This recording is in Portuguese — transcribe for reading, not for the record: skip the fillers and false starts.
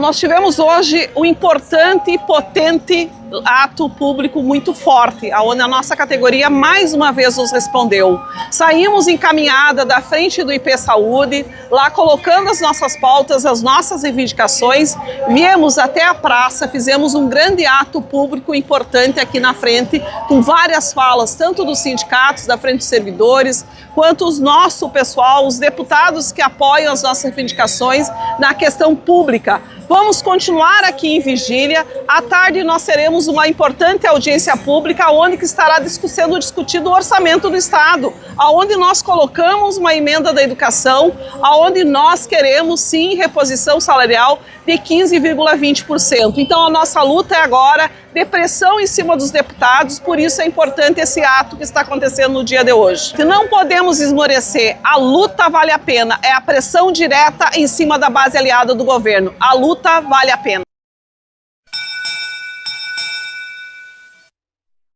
Nós tivemos hoje um importante e potente ato público muito forte, onde a nossa categoria mais uma vez nos respondeu. Saímos encaminhada da frente do IP Saúde, lá colocando as nossas pautas, as nossas reivindicações, viemos até a praça, fizemos um grande ato público importante aqui na frente, com várias falas, tanto dos sindicatos, da Frente dos Servidores, quanto os nosso pessoal, os deputados que apoiam as nossas reivindicações na questão pública. Vamos continuar aqui em Vigília. À tarde nós teremos uma importante audiência pública onde que estará sendo discutido o orçamento do Estado, onde nós colocamos uma emenda da educação, onde nós queremos sim reposição salarial de 15,20%. Então a nossa luta é agora de pressão em cima dos deputados, por isso é importante esse ato que está acontecendo no dia de hoje. Não podemos esmorecer, a luta vale a pena, é a pressão direta em cima da base aliada do governo, a luta vale a pena.